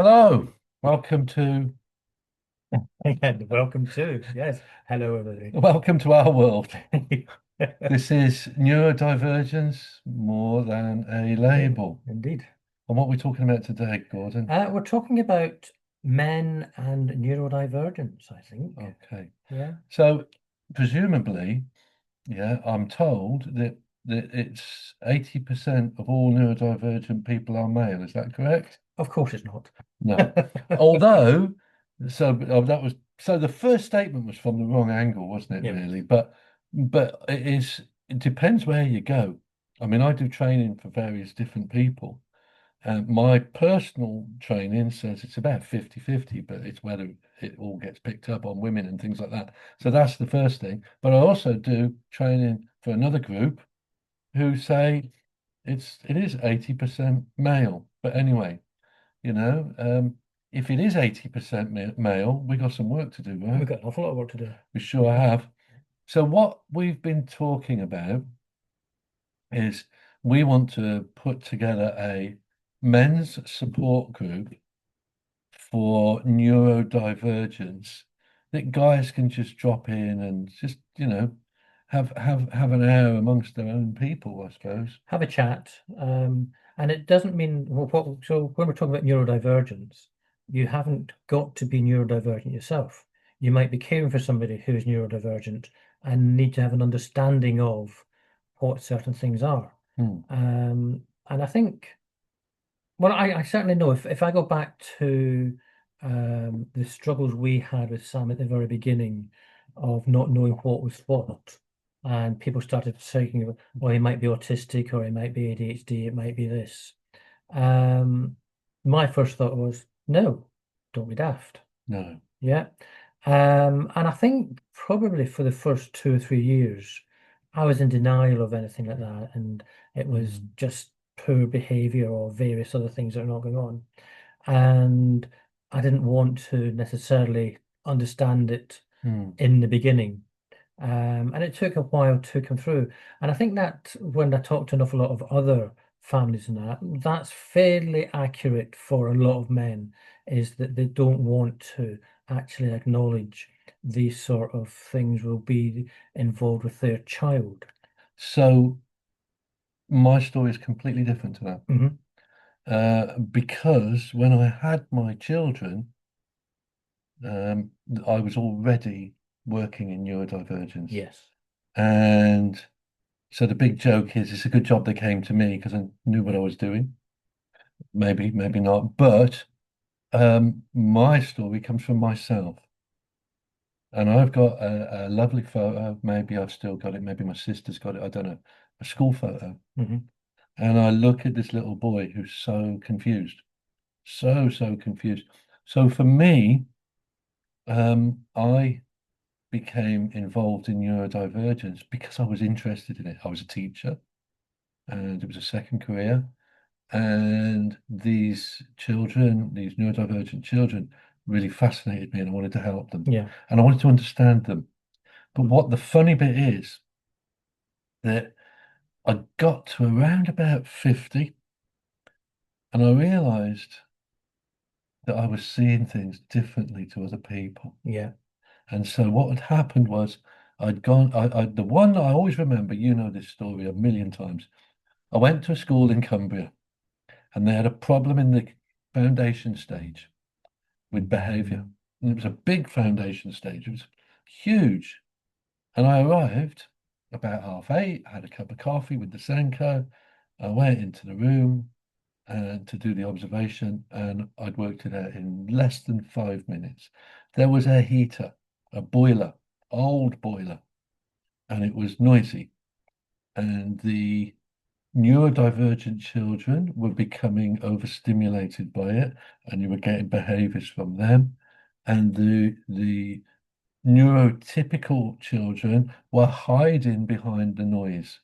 Hello, welcome to And welcome to, yes. Hello, everybody. welcome to our world. This is neurodivergence more than a label. Indeed. And what we're talking about today, Gordon. We're talking about men and neurodivergence, I think. Okay. Yeah, So presumably, yeah, I'm told that it's 80% of all neurodivergent people are male. Is that correct? of course it's not. No. Although, that was so the first statement was from the wrong angle, wasn't it, Yeah, really? But it depends where you go. I mean, I do training for various different people. And my personal training says it's about 50-50, but it's whether it all gets picked up on women and things like that. So that's the first thing. But I also do training for another group who say it is 80% male. But anyway, you know, if it is 80% male, we got some work to do, we've right? got an awful lot of work to do. We sure have. So what we've been talking about is we want to put together a men's support group for neurodivergence that guys can just drop in and just, have an hour amongst their own people, I suppose. Have a chat. And it doesn't mean, well, so when we're talking about neurodivergence, you haven't got to be neurodivergent yourself. You might be caring for somebody who is neurodivergent and need to have an understanding of what certain things are. Hmm. And I think, well, I certainly know if I go back to the struggles we had with Sam at the very beginning of not knowing what was what, and people started saying, well, he might be autistic or he might be ADHD, it might be this. Um, my first thought was, no, don't be daft. No. Yeah. And I think probably for the first 2 or 3 years, I was in denial of anything like that. And it was Hmm. just poor behavior or various other things that are not going on. And I didn't want to necessarily understand it Hmm. in the beginning. And it took a while to come through. And I think that when I talked to an awful lot of other families and that, that's fairly accurate for a lot of men, is that they don't want to actually acknowledge these sort of things will be involved with their child. So my story is completely different to that. Hmm. Because when I had my children, um, I was already working in neurodivergence. Yes. And so the big joke is it's a good job they came to me because I knew what I was doing. Maybe, maybe not. But my story comes from myself. And I've got a lovely photo. Maybe I've still got it. Maybe my sister's got it. I don't know. A school photo. Hmm. And I look at this little boy who's so confused. So confused. So for me, I became involved in neurodivergence because I was interested in it. I was a teacher and it was a second career. And these children, these neurodivergent children, really fascinated me and I wanted to help them Yeah. and I wanted to understand them. But what the funny bit is that I got to around about 50 and I realized that I was seeing things differently to other people. Yeah. And so what had happened was I'd gone, the one that I always remember, you know this story a million times. I went to a school in Cumbria and they had a problem in the foundation stage with behavior. And it was a big foundation stage, it was huge. And I arrived about 8:30, had a cup of coffee with the Senko. I went into the room and to do the observation, and I'd worked it out in less than 5 minutes. There was a heater, a boiler, old boiler, and it was noisy. And the neurodivergent children were becoming overstimulated by it, and you were getting behaviors from them. And the neurotypical children were hiding behind the noise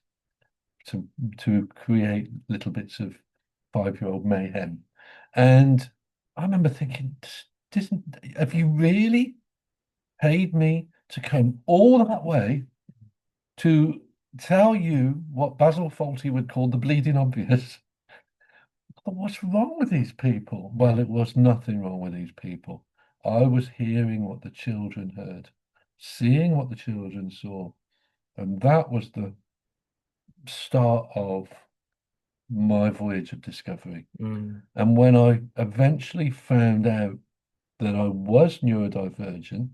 to to create little bits of 5-year-old mayhem. And I remember thinking, Doesn't have you really paid me to come all that way to tell you what Basil Fawlty would call the bleeding obvious? thought, what's wrong with these people? Well, it was nothing wrong with these people. I was hearing what the children heard, seeing what the children saw, and that was the start of my voyage of discovery. Mm. And when I eventually found out that I was neurodivergent,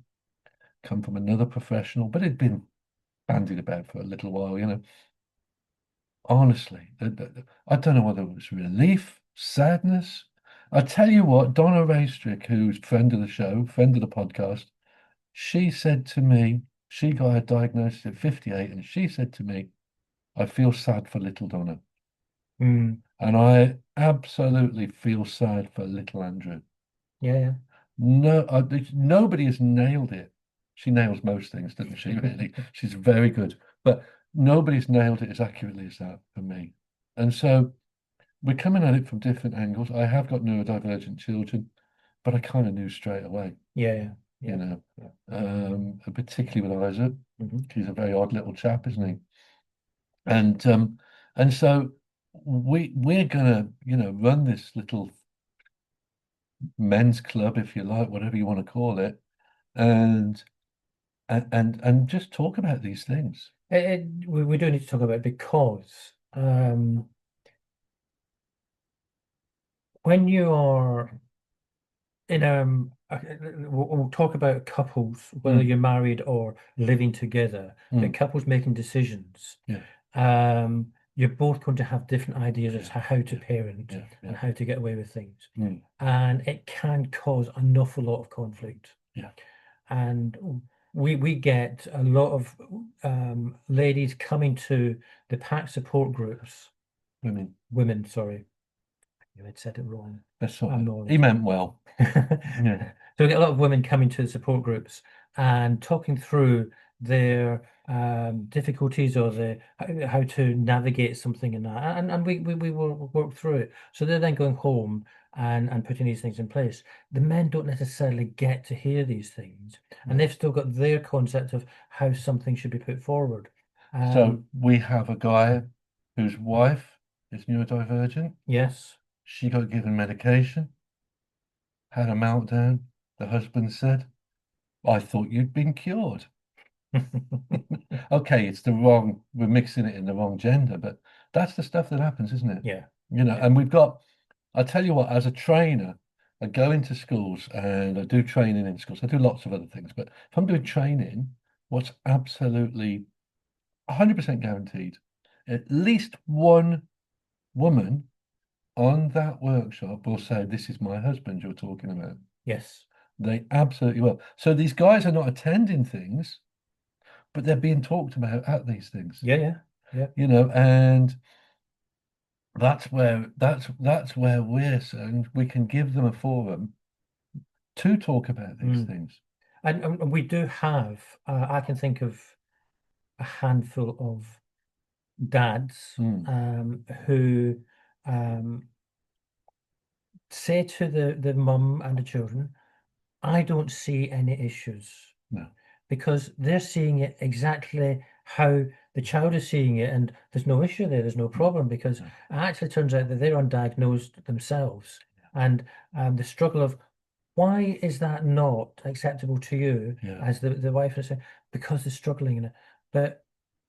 come from another professional, but it'd been bandied about for a little while, honestly, I don't know whether it was relief, sadness. I tell you what, Donna Raystrick, who's friend of the show, friend of the podcast, she said to me, she got her diagnosis at 58, and she said to me, I feel sad for little Donna. Mm. And I absolutely feel sad for little Andrew. Yeah, yeah. No, nobody has nailed it. She nails most things, doesn't she, really? She's very good. But nobody's nailed it as accurately as that for me. And so we're coming at it from different angles. I have got neurodivergent children, but I kind of knew straight away, Yeah, yeah, you yeah, know, yeah. particularly with Isaac. Hmm. He's a very odd little chap, isn't he? And so we're gonna, run this little men's club, if you like, whatever you want to call it, and and just talk about these things. We do need to talk about it because when you are in we'll talk about couples, whether Mm, you're married or living together, but mm, couples making decisions, yeah, you're both going to have different ideas as yeah, to how to yeah, parent yeah, yeah, and how to get away with things. mm, And it can cause an awful lot of conflict. yeah. And we get a lot of ladies coming to the pack support groups, Women, women, sorry, you had said it wrong. that's all I'm right. not. He meant well. Yeah, So we get a lot of women coming to the support groups and talking through their difficulties or how to navigate something in that, and we will work through it. So they're then going home and putting these things in place. The men don't necessarily get to hear these things, and no. they've still got their concept of how something should be put forward. So Um, we have a guy whose wife is neurodivergent. yes. She got given medication, had a meltdown. The husband said, I thought you'd been cured. Okay, it's the wrong, we're mixing it in the wrong gender, but that's the stuff that happens, isn't it? Yeah. Yeah. And we've got, I tell you what, as a trainer, I go into schools and I do training in schools. I do lots of other things, but if I'm doing training, what's absolutely 100% guaranteed, at least one woman on that workshop will say, this is my husband you're talking about. Yes. They absolutely will. So these guys are not attending things, but they're being talked about at these things, Yeah. Yeah. Yeah. and that's where we're saying we can give them a forum to talk about these Mm. things. And we do have, I can think of a handful of dads Mm, who um, say to the mum and the children, I don't see any issues no, because they're seeing it exactly how the child is seeing it, and there's no issue there, there's no mm, problem because it no, actually turns out that they're undiagnosed themselves. And the struggle of why is that not acceptable to you yeah, as the wife is saying, because they're struggling in it. But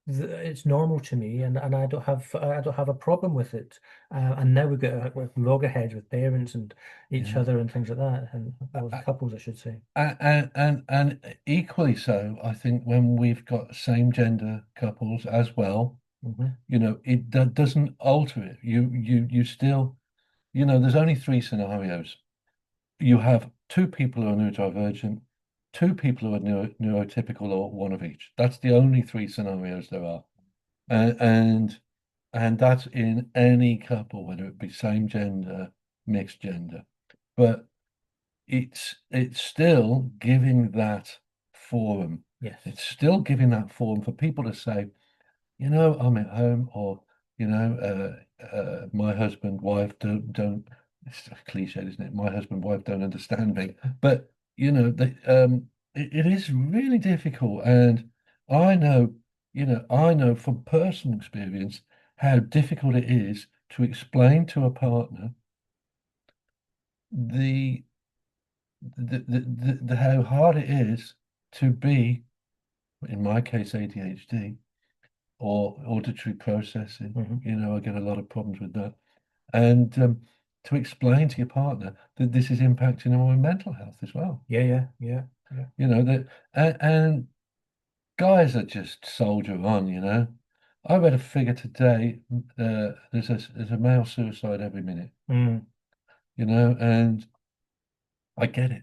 it's normal to me, and I don't have a problem with it. And now we've got we're loggerheads with parents and each yeah. other and things like that, and well, with couples, I should say. And equally so, I think when we've got same gender couples as well, Hmm. that doesn't alter it. You still, there's only three scenarios. You have two people who are neurodivergent, two people who are neurotypical, or one of each. That's the only three scenarios there are. And and that's in any couple, whether it be same gender, mixed gender. But it's still giving that forum. Yes. It's still giving that forum for people to say, I'm at home, or my husband, wife don't. It's a cliche, isn't it? My husband, wife don't understand me. But it is really difficult, and I know, I know from personal experience how difficult it is to explain to a partner the how hard it is to be, in my case, ADHD or auditory processing. Hmm. I get a lot of problems with that. And to explain to your partner that this is impacting on my mental health as well. Yeah, yeah, yeah, yeah. That and guys are just soldier on. I read a figure today. There's a male suicide every minute. Mm. And I get it.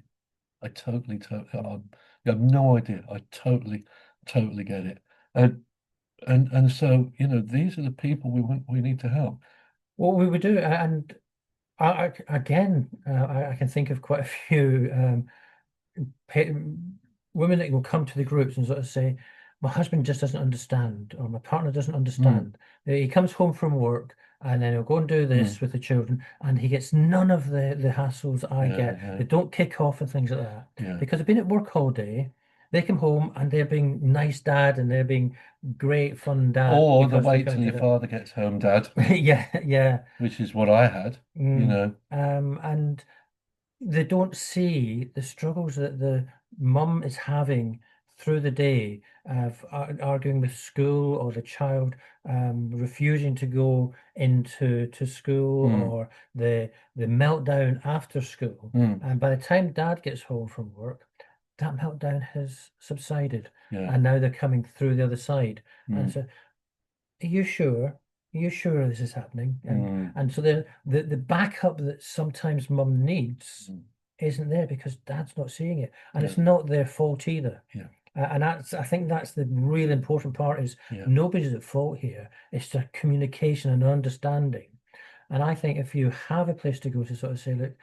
I totally. You have no idea. I totally get it. And so these are the people we need to help. What we would do, and again, I can think of quite a few pa women that will come to the groups and sort of say, my husband just doesn't understand, or my partner doesn't Mm, understand. He comes home from work and then he'll go and do mm, this with the children, and he gets none of the hassles I yeah, get. yeah, They don't kick off and things like that yeah. because they've been at work all day. They come home and they're being nice dad and they're being great fun dad Or the because they're wait coming till to your that. father gets home, Dad, Yeah, yeah. which is what I had. You Mm. know. And they don't see the struggles that the mum is having through the day of arguing with school, or the child refusing to go into school, Mm, or the meltdown after school. mm, And by the time dad gets home from work, that meltdown has subsided, yeah. and now they're coming through the other side. And Mm, so, are you sure? Are you sure this is happening? And mm, and so the backup that sometimes mum needs mm, isn't there because dad's not seeing it, and yeah, it's not their fault either. yeah, And I think that's the real important part, is yeah. nobody's at fault here. It's the communication and understanding. And I think if you have a place to go to sort of say, look,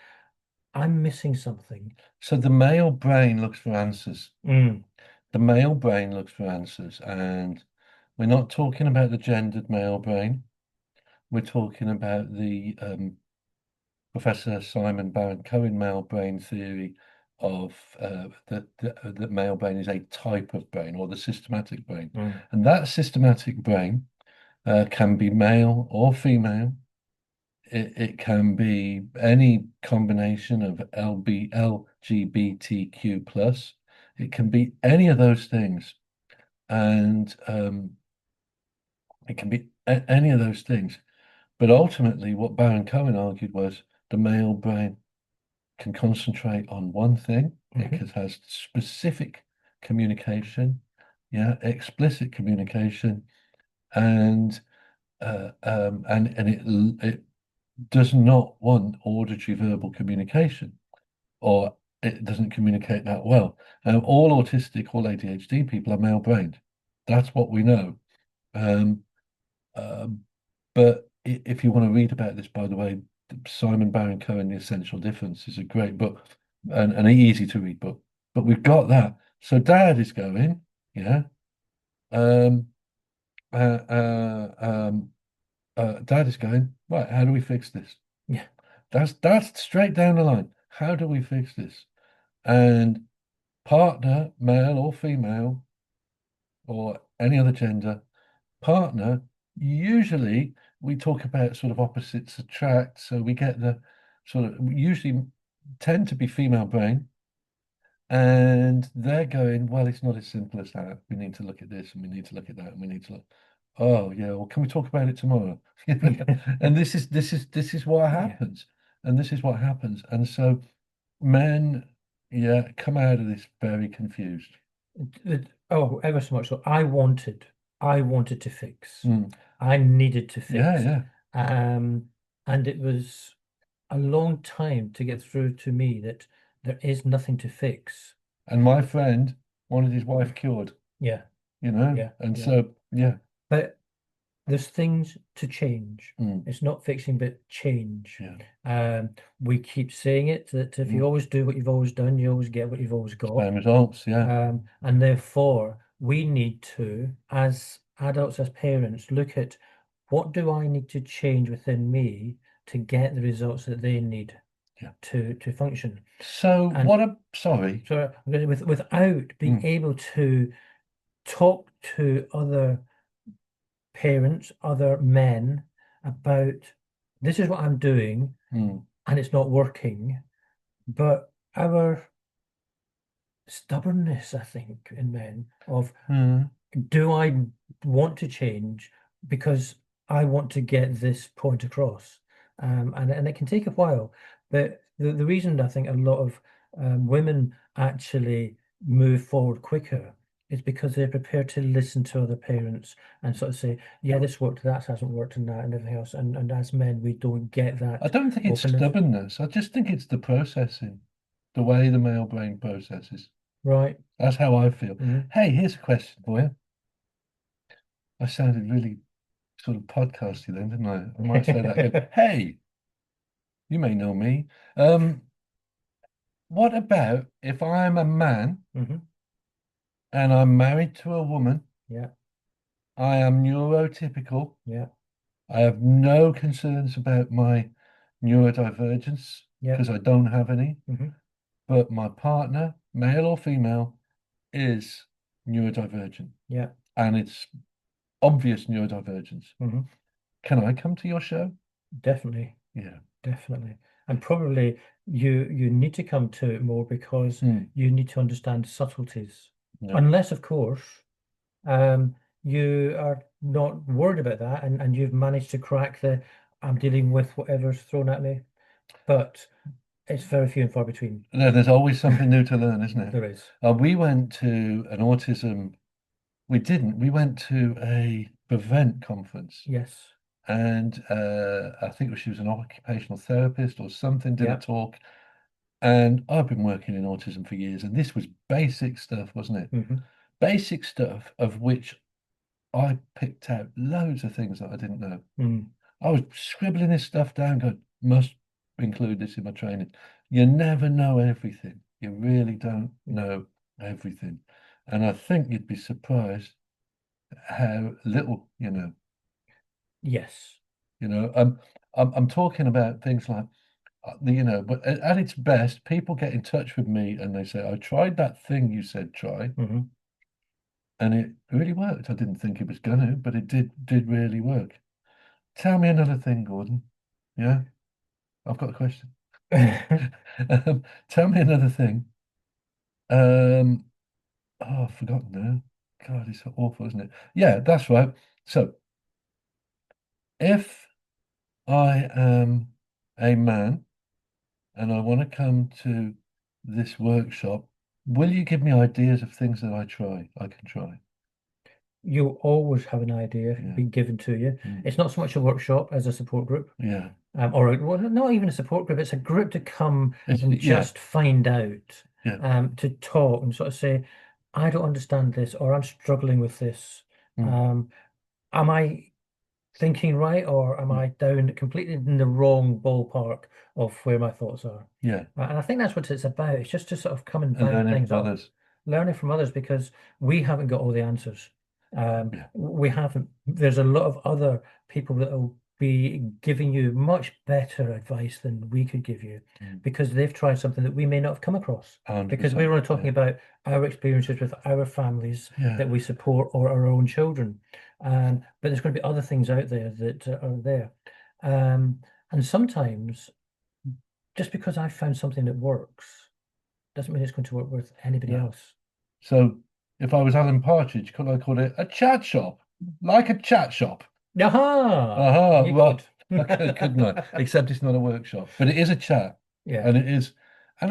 I'm missing something. So the male brain looks for answers. Mm, The male brain looks for answers, and we're not talking about the gendered male brain. We're talking about the Professor Simon Baron-Cohen male brain theory of that male brain is a type of brain, or the systematic brain. mm, And that systematic brain can be male or female. It can be any combination of LGBTQ plus. It can be any of those things, and it can be any of those things. But ultimately, what Baron Cohen argued was the male brain can concentrate on one thing. It mhm. has specific communication, yeah, explicit communication, and it does not want auditory verbal communication, or it doesn't communicate that well. All autistic, all ADHD people are male-brained. That's what we know. Um, um, but if you want to read about this, by the way, Simon Baron-Cohen, The Essential Difference is a great book, and an easy to read book. But we've got that. So Dad is going, yeah. Um, uh, uh, um, Dad is going, right, how do we fix this? Yeah. That's straight down the line. How do we fix this? And partner, male or female, or any other gender, partner, usually we talk about sort of opposites attract. So we get the sort of usually tend to be female brain, and they're going, well, it's not as simple as that. We need to look at this and we need to look at that and we need to look. Oh yeah, well, can we talk about it tomorrow? And this is what Yeah. happens. And this is what happens. And so men, yeah, come out of this very confused. Oh, ever so much. So I wanted to fix. Mm. I needed to Yeah, fix. yeah. Um, and it was a long time to get through to me that there is nothing to fix. And my friend wanted his wife cured, Yeah, yeah, and yeah. so yeah, But there's things to change. mm, It's not fixing, but change. yeah, We keep saying it that if you mm. always do what you've always done, you always get what you've always got. Same results, yeah, And therefore, we need to, as adults, as parents, look at what do I need to change within me to get the results that they need yeah. to function. So And sorry, so without being mm, able to talk to other parents, other men about this is what I'm doing mm, and it's not working. But our stubbornness, I think, in men of Mm. do I want to change because I want to get this point across? And it can take a while. But the reason I think a lot of women actually move forward quicker is because they're prepared to listen to other parents and sort of say, yeah, this worked, that hasn't worked, and that, and everything else. And as men, we don't get I that don't think it's openness. stubbornness. I just think it's the processing, the way the male brain processes. Right. That's how I feel. Mhm. Hey, here's a question for you. I sounded really sort of podcasty then, didn't I? I might say that again. Hey, you may know me. Um, what about if I'm a man hmm and I'm married to a woman? Yeah. I am neurotypical. Yeah. I have no concerns about my neurodivergence Yeah. because I don't have any. hmm But my partner, male or female, is neurodivergent, Yeah. and it's obvious neurodivergence. hmm Can I come to your show? Definitely. Yeah. Definitely. And probably you need to come to it more because Hmm. you need to understand subtleties. Yeah. Unless, of course, you are not worried about that and you've managed to crack the I'm dealing with whatever's thrown at me. But it's very few and far between. There's always something new to learn, isn't it? There is. We went to an autism. We didn't. We went to a prevent conference, Yes. and I think she was an occupational therapist or something. Did a Yeah. talk, and I've been working in autism for years, and this was basic stuff, wasn't it? hmm Basic stuff of which I picked out loads of things that I didn't know. Mm. I was scribbling this stuff down, going, must include this in my training. You never know everything. You really don't No. know everything. And I think you'd be surprised how little you know. Yes. You know, I'm talking about things like, but at its best, people get in touch with me and they say, I tried that thing you said try, hmm and it really worked. I didn't think it was gonna, but it did really work. Tell me another thing, Gordon. Yeah, I've got a question. Tell me another thing. Um, oh, I've forgotten now. God, it's so awful, isn't it? Yeah, that's right. So, if I am a man and I want to come to this workshop, will you give me ideas of things that I can try? You'll always have an idea Yeah. being given to you. Mm. It's not so much a workshop as a support group. Yeah. Well, not even a support group. It's a group to come and Yeah. just find out, Yeah. to talk and sort of say, I don't understand this, or I'm struggling with this. Mm. Um, am I thinking right, or am Yeah. I down completely in the wrong ballpark of where my thoughts are? Yeah. And I think that's what it's about. It's just to sort of come and And bounce learning things from up, others. learning from others because we haven't got all the answers. Yeah. We haven't. There's a lot of other people that will be giving you much better advice than we could give you Mm. because they've tried something that we may not have come across. Because we're 100%. only talking Yeah. about our experiences with our families Yeah. that we support or our own children. But there's going to be other things out there that are there. And sometimes just because I've found something that works doesn't mean it's going to work with anybody No. else. So if I was Alan Partridge, could I call it a chat shop? Like a chat shop. Aha! Aha, You could. well, I couldn't I? Except it's not a workshop, but it is a chat, Yeah. and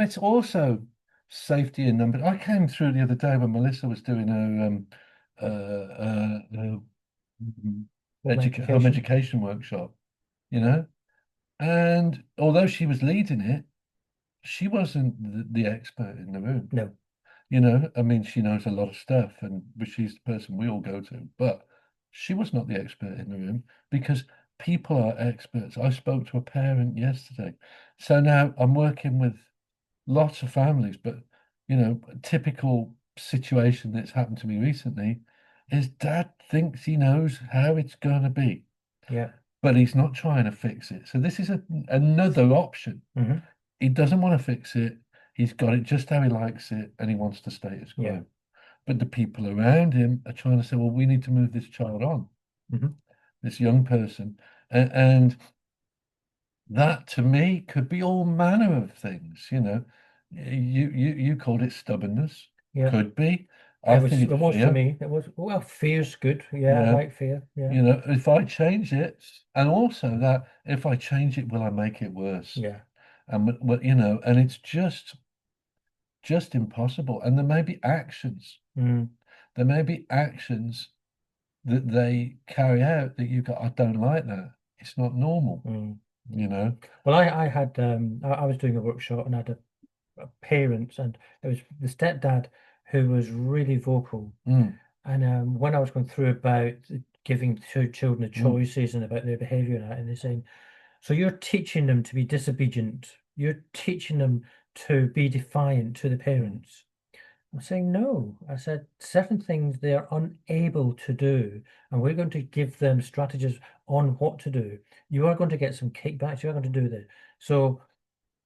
it's also safety in numbers. I came through the other day when Melissa was doing her Home home education? education workshop, you know, and although she was leading it, she wasn't the expert in the room. No. I mean, she knows a lot of stuff, and but she's the person we all go to. But she was not the expert in the room because people are experts. I spoke to a parent yesterday. So now I'm working with lots of families, but a typical situation that's happened to me recently is dad thinks he knows how it's going to be, Yeah. but he's not trying to fix it. So this is another option. hmm He doesn't want to fix it. He's got it just how he likes it, and he wants the status Yeah. quo. But the people around him are trying to say, well, we need to move this child on, hmm this young person. And that to me could be all manner of things, you know. You called it stubbornness. Yeah. Could be. I think It it's was for fear. me. It was, well, fear's good. Yeah, I Yeah. like fear. Yeah. You know, if I change it, and also that if I change it, will I make it worse? Yeah. And you know, and it's just impossible. And there may be actions. Mm, There may be actions that they carry out that you go, I don't like that. It's not normal, mm, you mm. know. Well, I had I was doing a workshop and I had parents, and there was the stepdad who was really vocal. Mm, And when I was going through about giving children the mm, choices and about their behavior and that, and they're saying, so you're teaching them to be disobedient. You're teaching them to be defiant to the mm, parents. I'm saying no. I said certain things they are unable to do, and we're going to give them strategies on what to do. You are going to get some kickbacks. You are going to do this. So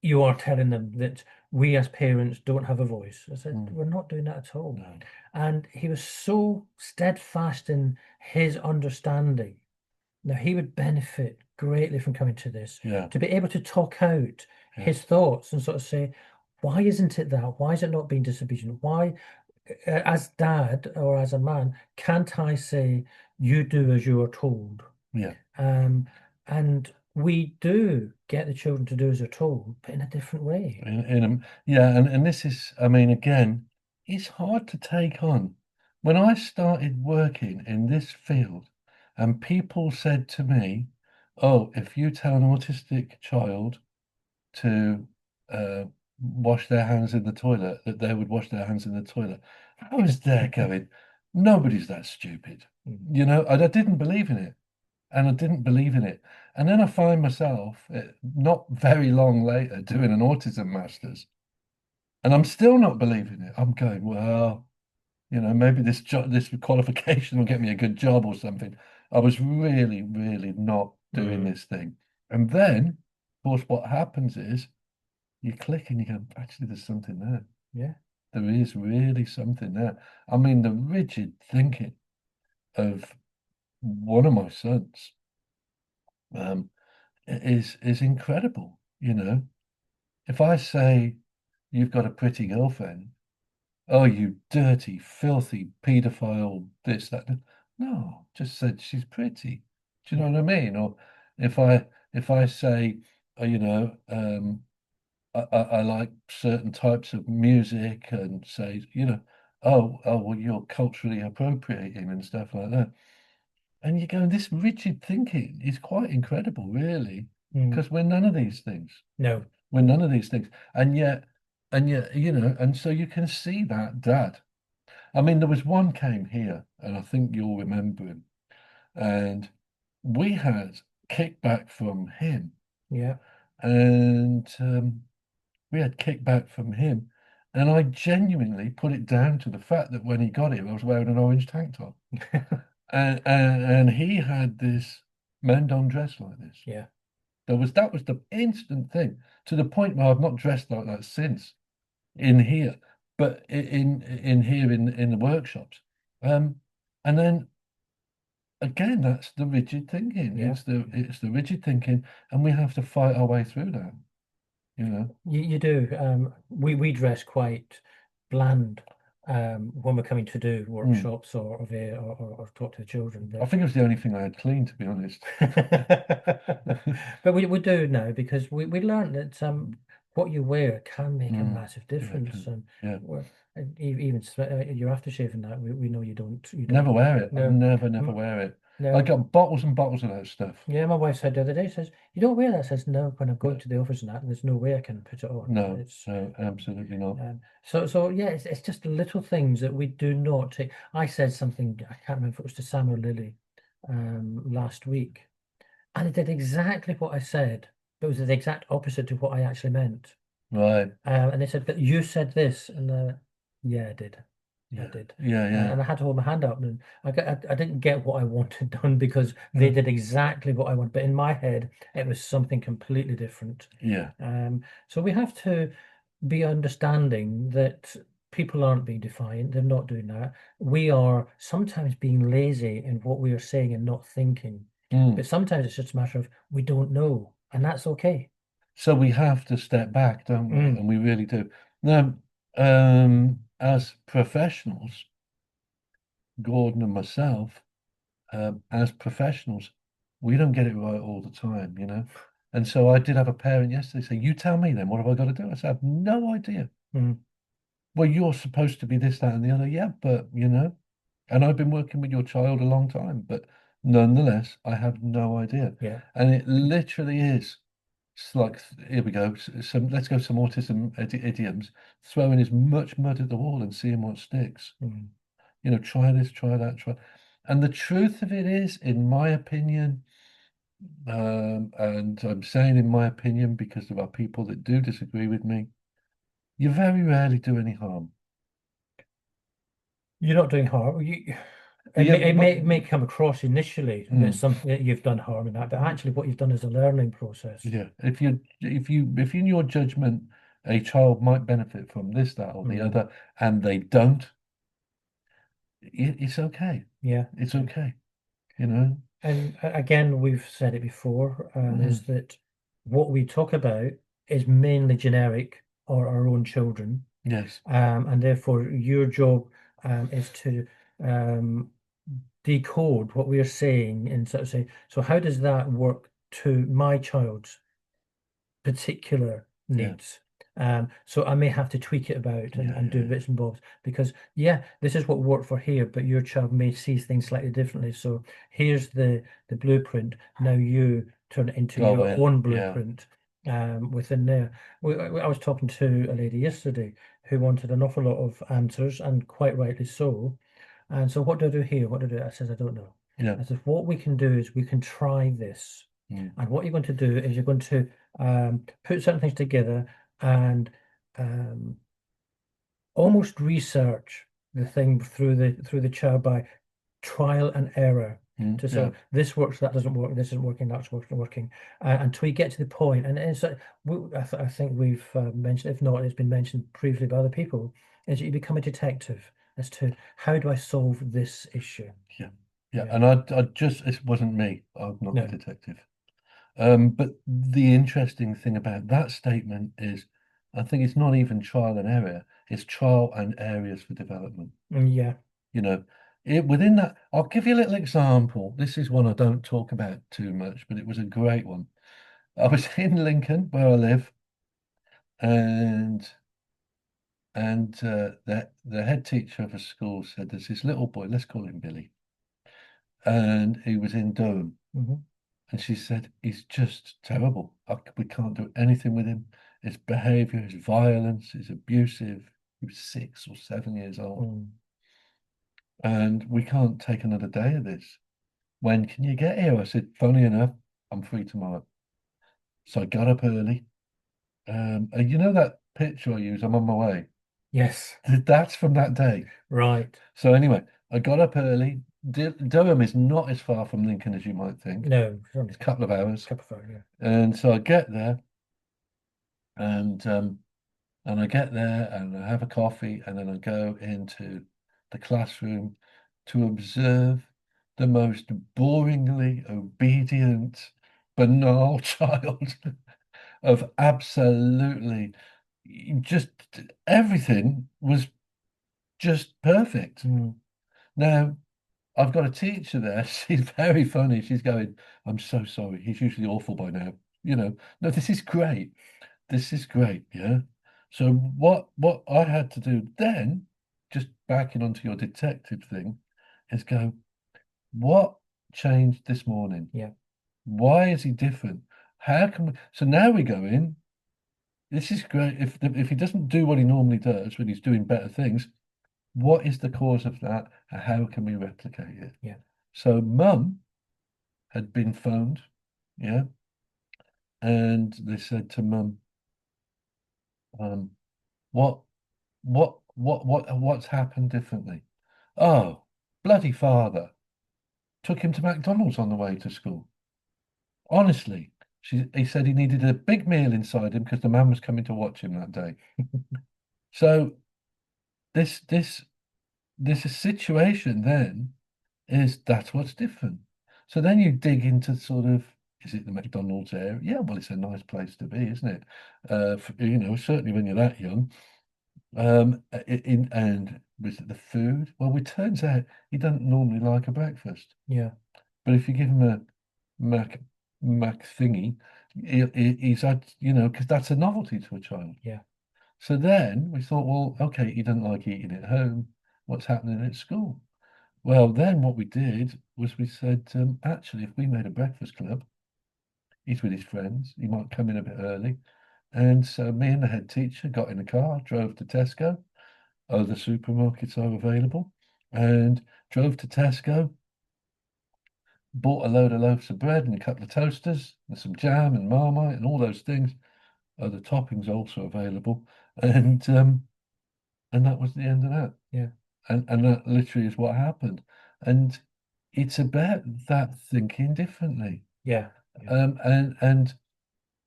you are telling them that we as parents don't have a voice. I said, mm. we're not doing that at all. No. And he was so steadfast in his understanding. Now, he would benefit greatly from coming to this, Yeah, to be able to talk out yeah, his thoughts and sort of say, why isn't it that? Why is it not being disobedient? Why, as dad or as a man, can't I say, you do as you are told? yeah. Um, and we do get the children to do as they're told, but in a different way. Yeah, and this is, I mean, again, it's hard to take on. When I started working in this field, and people said to me, "Oh, if you tell an autistic child to wash their hands in the toilet, that they would wash their hands in the toilet," I was there going, "Nobody's that stupid," Mm. you know, and I didn't believe in it. And I didn't believe in it. And then I find myself not very long later doing an autism master's, and I'm still not believing it. I'm going, well, you know, maybe this qualification will get me a good job or something. I was really, really not doing Mm. this thing. And then, of course, what happens is you click and you go, actually, there's something there. Yeah. There is really something there. I mean, the rigid thinking of one of my sons um, is incredible. You know, if I say you've got a pretty girlfriend, oh, you dirty, filthy paedophile, this, that. No, just said she's pretty. Do you know Yeah. what I mean? Or if I say, you know, I like certain types of music and say, you know, well, you're culturally appropriating and stuff like that. And you go, this rigid thinking is quite incredible, really, Mm. because we're none of these things. No. We're none of these things. And yet, you know, and so you can see that dad. I mean, there was one came here, and I think you'll remember him. And we had kickback from him, Yeah. and we had kickback from him. And I genuinely put it down to the fact that when he got here, I was wearing an orange tank top. And he had this men don't dress like this. Yeah. That was the instant thing, to the point where I've not dressed like that since in here, but in here in the workshops. And then again, that's the rigid thinking. Yeah. It's the rigid thinking, and we have to fight our way through that, you know. You do. We dress quite bland when we're coming to do Mm. workshops or talk to the children. I think it was the only thing I had clean, to be honest. But we do now because we learned that what you wear can make a Mm. massive Yeah, I difference. can. And Yeah. even your aftershave and that we know you Never don't wear it. I no never um, wear it. I no. got bottles and bottles of that stuff. Yeah, my wife said the other day, says, you don't wear that. Says, no, when I'm going No, to the office and that, there's no way I can put it on. no, It's no, absolutely not. so yeah, it's just little things that we do not take. I said something, I can't remember if it was to Sam or Lily last week, and it did exactly what I said, but it was the exact opposite to what I actually meant. Right. And they said, but you said this, and yeah, I did. I Yeah. did. Yeah. Yeah. And I had to hold my hand up, and I didn't get what I wanted done because they Yeah. did exactly what I want. But in my head, it was something completely different. Yeah. So we have to be understanding that people aren't being defiant. They're not doing that. We are sometimes being lazy in what we are saying and not thinking. Mm. But sometimes it's just a matter of we don't know. and that's okay. So we have to step back, don't we? Mm, And we really do. Now, as professionals, Gordon and myself, as professionals, we don't get it right all the time, you know. And so I did have a parent yesterday say, "You tell me then, what have I got to do?" I said, "I have no idea." mm, Well, you're supposed to be this, that, and the other. Yeah, but you know, and I've been working with your child a long time, but nonetheless, I have no idea. yeah. And it literally is. It's like, here we go. Some let's go some autism idioms. Throwing as much mud at the wall and seeing what sticks. Mm. You know, try this, try that, try. And the truth of it is, in my opinion, and I'm saying in my opinion because there are people that do disagree with me, you very rarely do any harm. You're not doing harm. You, Yeah, it may come across initially that mm, something that you've done harm in that, but actually what you've done is a learning process. yeah. If in your judgment a child might benefit from this, that, or the Mm. other, and they don't, it's okay. Yeah. It's Yeah. okay. You know. And again, we've said it before, Mm, is that what we talk about is mainly generic or our own children. yes. And therefore your job is to um, decode what we are saying and sort of say, so how does that work to my child's particular Yeah. needs? So I may have to tweak it about Yeah. and do Yeah. bits and bobs because yeah, this is what worked for here, but your child may see things slightly differently. So here's the blueprint. Now you turn it into Go your in. own Yeah. blueprint within there. I was talking to a lady yesterday who wanted an awful lot of answers, and quite rightly so. And so, what do I do here? What do I do? I says, I don't know. Yeah. I said, what we can do is we can try this. Mm, And what you're going to do is you're going to put certain things together and um, almost research the thing through the child by trial and error mm, to yeah. sort of this works, that doesn't work, this isn't working, that's working, until we get to the point. And it's I think we've mentioned, if not, it's been mentioned previously by other people, is that you become a detective as to how do I solve this issue? Yeah. Yeah. Yeah. And I just, it wasn't me. I'm not the No. detective. But the interesting thing about that statement is, I think it's not even trial and error, it's trial and areas for development. Yeah. You know, within that, I'll give you a little example. This is one I don't talk about too much, but it was a great one. I was in Lincoln, where I live, and the head teacher of a school said there's this little boy, let's call him Billy, and he was in Durham. Hmm. And she said, he's just terrible. We can't do anything with him. His behavior, his violence, he's abusive. He was 6 or 7 years old. Mm. And we can't take another day of this. When can you get here? I said, funny enough, I'm free tomorrow. So I got up early. And you know that picture I use, I'm on my way. Yes. That's from that day. Right. So anyway, I got up early. Durham is not as far from Lincoln as you might think. No, it's only It's a couple of a hours. couple of hours, yeah. And so I get there, and I get there and I have a coffee and then I go into the classroom to observe the most boringly obedient, banal child of absolutely just everything was just perfect. Mm. Now, I've got a teacher there. She's very funny. She's going, I'm so sorry. He's usually awful by now. No, this is great. This is great, yeah. So what I had to do then, just backing onto your detective thing, is go, what changed this morning? Yeah. Why is he different? How can we? So now we go in. This is great. If he doesn't do what he normally does when he's doing better things, what is the cause of that? And how can we replicate it? Yeah. So mum had been phoned, yeah, and they said to mum, um, what what's happened differently? Oh, bloody father took him to McDonald's on the way to school. Honestly, he said he needed a big meal inside him because the man was coming to watch him that day. So this this this situation then is that's what's different. So then you dig into sort of Is it the McDonald's area? Yeah, well, it's a nice place to be, isn't it? Certainly when you're that young. And was it the food? Well, it turns out he doesn't normally like a breakfast, Yeah. but if you give him a Mac Mac thingy, he's had, because that's a novelty to a child. Yeah. So then we thought, well, okay, he doesn't like eating at home. What's happening at school? Well, then what we did was we said, actually, if we made a breakfast club, he's with his friends, he might come in a bit early. And so me and the head teacher got in the car, drove to Tesco. Other supermarkets are available, and drove to Tesco, bought a load of loaves of bread and a couple of toasters and some jam and Marmite and all those things. Other toppings also available, and that was the end of that. Yeah. And that literally is what happened. And it's about that thinking differently. Yeah. Yeah. And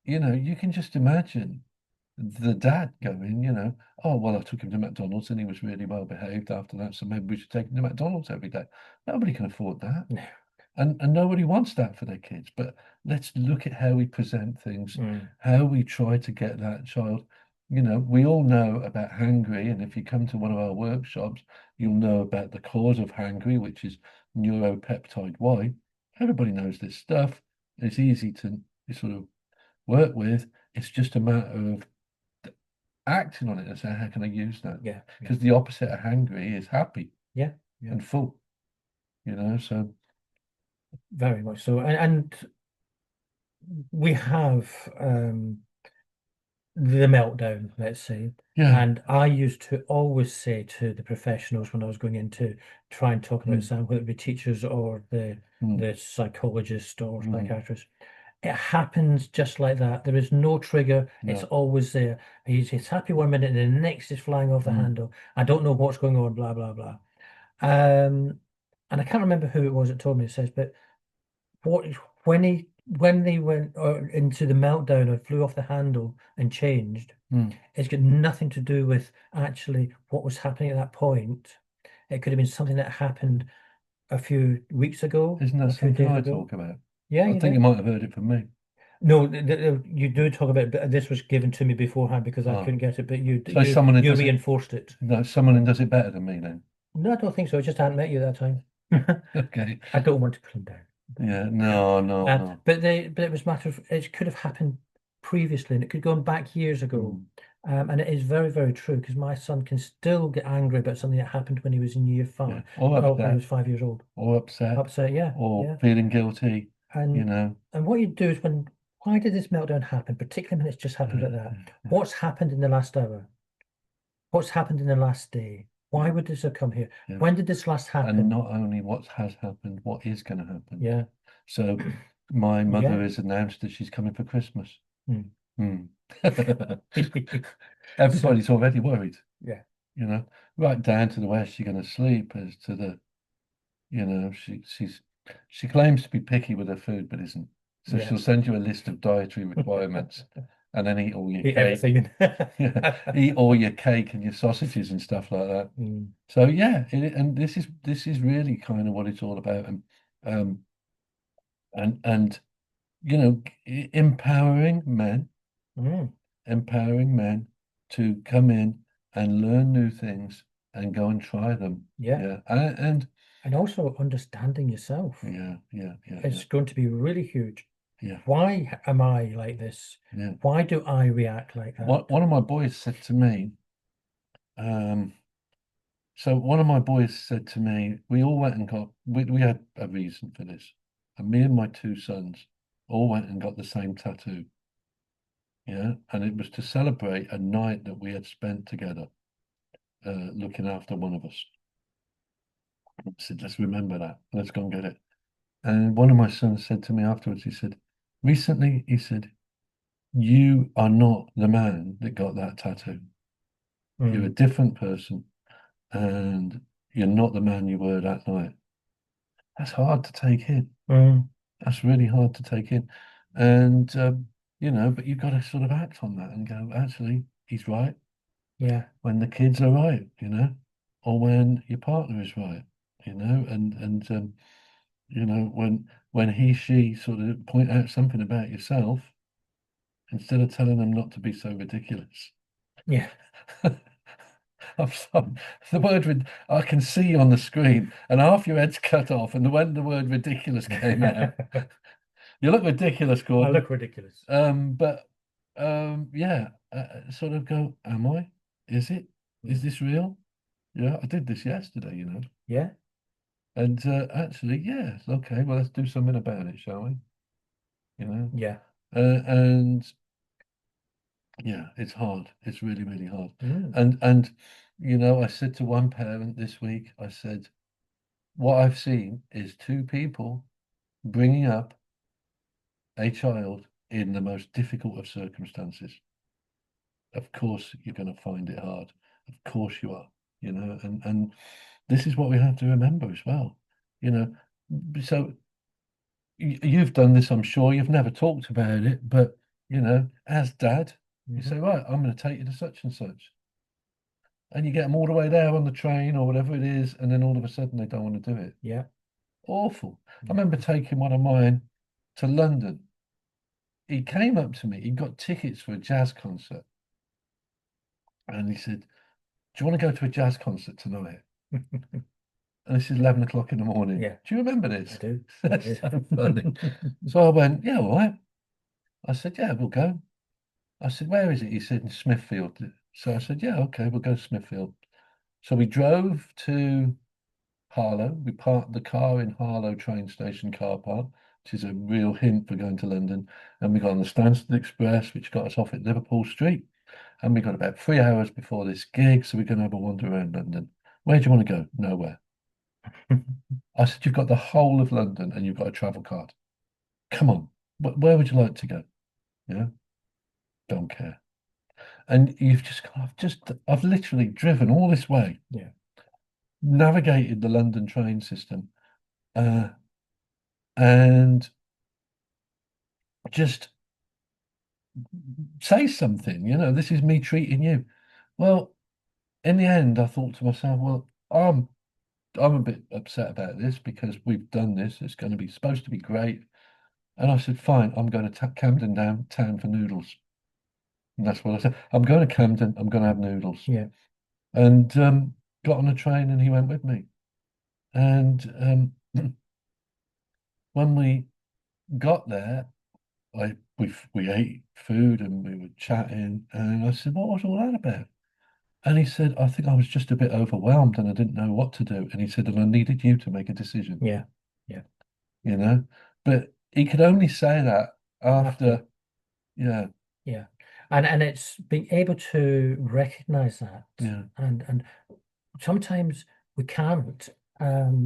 you can just imagine the dad going, oh, well, I took him to McDonald's and he was really well behaved after that, so maybe we should take him to McDonald's every day. Nobody can afford that. No. And nobody wants that for their kids. But let's look at how we present things, Mm. how we try to get that child. We all know about hangry, and if you come to one of our workshops, you'll know about the cause of hangry, which is neuropeptide Y. Everybody knows this stuff. It's easy to sort of work with. It's just a matter of acting on it and saying, how can I use that? Yeah. Yeah. Because the opposite of hangry is happy Yeah. Yeah. and full, so Very much so. And we have the meltdown, let's say. yeah. And I used to always say to the professionals when I was going in to try and talk about Mm, Sam, whether it be teachers or the mm, the psychologist or mm, psychiatrist, it happens just like that. There is no trigger. It's no, always there. He's happy one minute and the next is flying off the mm, handle. I don't know what's going on, blah, blah, blah. Um, and I can't remember who it was that told me it says, but what when they went into the meltdown or flew off the handle and changed, mm. it's got nothing to do with actually what was happening at that point. It could have been something that happened a few weeks ago, Isn't that a few something days I ago. talk about? Yeah, I you think you do. might have heard it from me. No, you do talk about it, but this was given to me beforehand because I Oh, couldn't get it. But you so you someone who you does it, reinforced it. no, someone who Yeah. does it better than me then. No, I don't think so. I just hadn't met you that time. Okay. I don't want to put him down. Yeah, no, no, no. But it was a matter of it could have happened previously, and it could go back years ago. Mm, And it is very, very true because my son can still get angry about something that happened when he was in year yeah. five. Or Oh, when he upset, was 5 years old. or upset, Upset, yeah, or yeah. feeling guilty, you And know. and what you do is why did this meltdown happen, particularly when it's just happened Yeah, like that? yeah, What's happened in the last hour? What's happened in the last day? Why yeah, would this have come here? yeah. When did this last And happen? not only what has happened, what is going to happen. Yeah, So my mother yeah. has announced that she's coming for Christmas. Hmm. Hmm. So Everybody's already worried, yeah, right down to the where she's going to sleep, as to the, she claims to be picky with her food, but isn't. So yeah. she'll send you a list of dietary requirements and then eat all your Eat cake. everything. Yeah, eat all your cake and your sausages and stuff like that. Mm, So yeah, and this is really kind of what it's all about, um, and empowering men, mm, to come in and learn new things and go and try them. yeah. Yeah, and And also understanding yourself yeah, yeah, yeah, yeah, is going to be really huge. yeah, Why am I like this? yeah. Why do I react like that? One of my boys said to me, um, so one of my boys said to me, we all went and we had a reason for this. And me and my two sons all went and got the same tattoo. Yeah. And it was to celebrate a night that we had spent together, looking after one of us. I said, let's remember that. Let's go and get it. And one of my sons said to me afterwards, he said, recently, he said, you are not the man that got that tattoo. You're a Mm, different person, and you're not the man you were that night. That's hard to take in. mm, That's really hard to take in. And, but you've got to sort of act on that and go, actually, he's right. yeah, When the kids are right, or when your partner is right, and when she sort of point out something about yourself, instead of telling them not to be so ridiculous. Yeah. I'm sorry. The word I can see you on the screen, and half your head's cut off, and when the word ridiculous came out, you look ridiculous, I Gordon. look ridiculous. But yeah, sort of go, am I? Is it? Is Mm. this real? Yeah, I did this yesterday. Yeah. And actually, yeah, okay, well, let's do something about it, shall we? You know? Yeah. And yeah, it's hard. It's really, really hard. Mm. And I said to one parent this week, I said, what I've seen is two people bringing up a child in the most difficult of circumstances. Of course, you're going to find it hard. Of course you are, and this is what we have to remember as well, you know. So you've done this, I'm sure. You've never talked about it, but as dad, you Hmm. say, right, I'm going to take you to such and such. And you get them all the way there on the train or whatever it is, and then all of a sudden they don't want to do it. Yeah. Awful. I Yeah. remember taking one of mine to London. He came up to me, he got tickets for a jazz concert, and he said, do you want to go to a jazz concert tonight? And this is 11 o'clock in the morning. Yeah. Do you remember I this? do. I That's do. so funny. So I went, yeah, all right. I said, yeah, we'll go. I said, where is it? He said, in Smithfield. So I said, yeah, okay, we'll go to Smithfield. So we drove to Harlow. We parked the car in Harlow train station car park, which is a real hint for going to London. And we got on the Stansted Express, which got us off at Liverpool Street. And we got about 3 hours before this gig, so we're going to have a wander around London. Where do you want to go? Nowhere. I said, you've got the whole of London and you've got a travel card. Come on, where would you like to go? Yeah, don't care. And you've just gone, I've literally driven all this way, Yeah. navigated the London train system, uh, and just say something, this is me treating you. Well, in the end, I thought to myself, well, I'm a bit upset about this because we've done this. It's going to be supposed to be great. And I said, fine, I'm going to Camden downtown for noodles. And that's what I said. I'm going to Camden. I'm going to have noodles. Yeah. And got on a train and he went with me. And when we got there, we ate food and we were chatting. And I said, what was all that about? And he said, I think I was just a bit overwhelmed and I didn't know what to do. And he said, and I needed you to make a decision, Yeah. Yeah. you know? But he could only say that After. after, yeah, Yeah. And it's being able to recognize that, yeah, and sometimes we can't,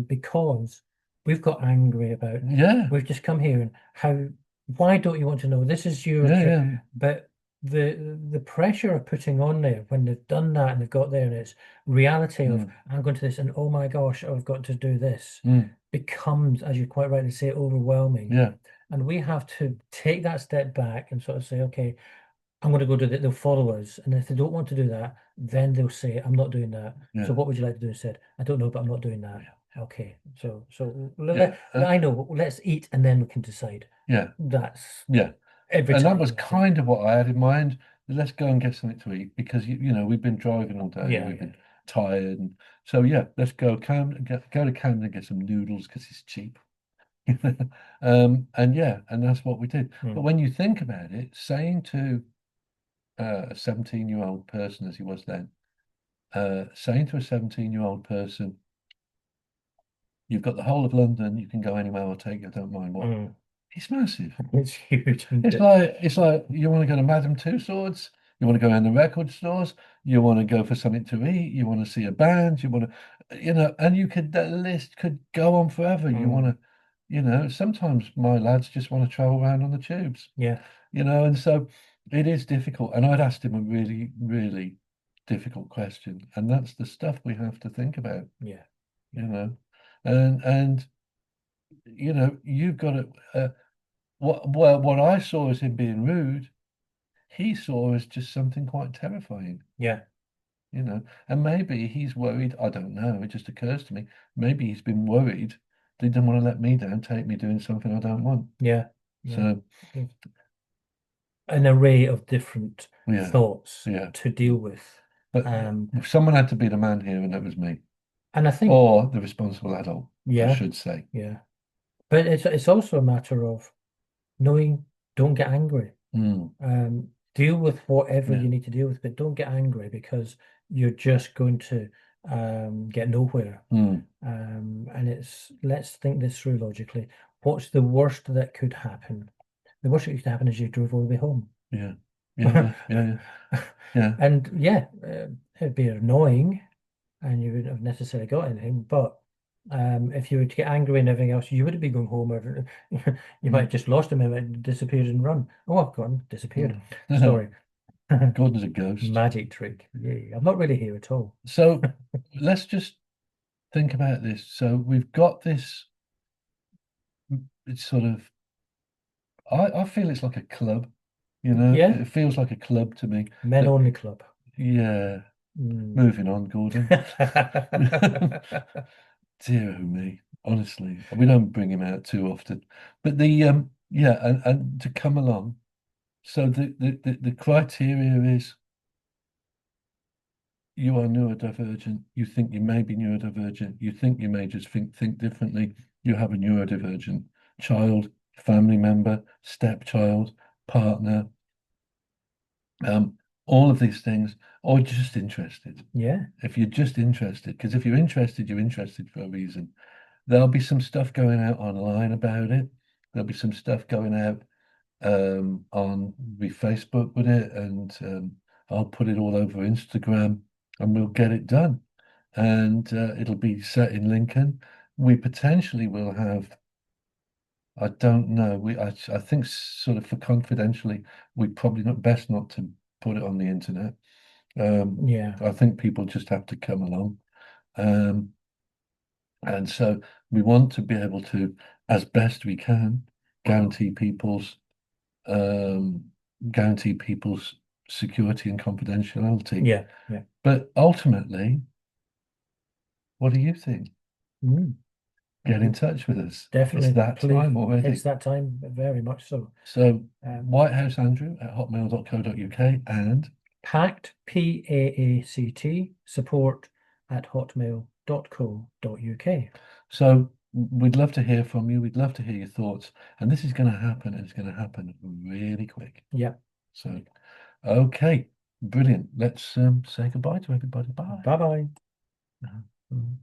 because we've got angry about, yeah, we've just come here and why don't you want to know? This is your yeah, trip. yeah, But the pressure of putting on there when they've done that and they've got there and it's reality of, mm, I'm going to this and oh my gosh, I've got to do this, mm, becomes, as you quite rightly say, overwhelming. yeah, And we have to take that step back and sort of say, okay, I'm going to go do that. They'll follow us. And if they don't want to do that, then they'll say, I'm not doing that. So yeah, what would you like to do instead? I don't know, but I'm not doing yeah, that. Okay. So yeah, I know, let's eat and then we can decide. yeah, That's yeah. every And that was time, I think. kind of what I had in mind. Let's go and get something to eat because we've been driving all day, Yeah, we've yeah. been tired, and so yeah, let's go go to Camden and get some noodles because it's cheap. And yeah, and that's what we did. But Mm. when you think about it, saying to a 17-year-old person as he was then, saying to a 17-year-old person, you've got the whole of London, you can go anywhere, I'll take you, I don't mind what. Mm. It's massive. It's huge, isn't It's it? like it's like you want to go to Madame Tussauds, you want to go in the record stores, you want to go for something to eat, you want to see a band, you want to, and the list could go on forever. You want Mm. to, sometimes my lads just want to travel around on the tubes, Yeah, and so it is difficult. And I'd asked him a really, really difficult question, and that's the stuff we have to think about, yeah, you yeah, know, and you've got to. What I saw as him being rude, he saw as just something quite terrifying, yeah. And maybe he's worried. I don't know. It just occurs to me. Maybe he's been worried they didn't want to let me down, take me doing something I don't want. Yeah, yeah. So There's an array of different yeah, thoughts yeah. to deal with. But Um, someone had to be the man here, and that was me, and I think, or the responsible adult, I yeah, should say. yeah. But it's also a matter of knowing, don't get angry. Mm, Deal with whatever yeah, you need to deal with, but don't get angry because you're just going to get nowhere. mm, And let's think this through logically. What's the worst that could happen? The worst that could happen is you drove all the way home. yeah, yeah, yeah, yeah, And yeah, it'd be annoying and you wouldn't have necessarily got anything. But if you were to get angry and everything else, you wouldn't be going home. Or you might yeah. have just lost him and it disappeared and run. Oh, I've gone, disappeared. Mm, mm. Sorry. Gordon's a ghost. Magic trick. Yay. I'm not really here at all. So let's just think about this. So we've got this, it's sort of, I feel it's like a club, Yeah, it feels like a club to me men that, only club. yeah, Mm. moving on, Gordon. Dear oh me, honestly, we don't bring him out too often. But yeah, and to come along. So the criteria is you are neurodivergent, you think you may be neurodivergent, you think you may just think differently, you have a neurodivergent child, family member, stepchild, partner, um, all of these things, or just interested. Yeah, If you're just interested, because if you're interested for a reason. There'll be some stuff going out online about it. There'll be some stuff going out on the Facebook with it, and I'll put it all over Instagram, and we'll get it done. And it'll be set in Lincoln. We potentially will have. I don't know. I think sort of for confidentially, we probably not best not to put it on the internet. yeah, I think people just have to come along. Um, And so we want to be able to, as best we can, guarantee people's um, guarantee people's security and confidentiality. yeah, yeah. But ultimately, what do you think? Mm. Get in touch with us. It's Definitely, that please. time It's already. that time, very much so. So Um, whitehouseandrew@hotmail.co.uk and pact, PAACT, support at hotmail.co.uk. so we'd love to hear from you. We'd love to hear your thoughts. And this is going to happen, and it's going to happen really quick. Yeah. So okay, brilliant. Let's say goodbye to everybody. Bye. Bye bye. Mhm.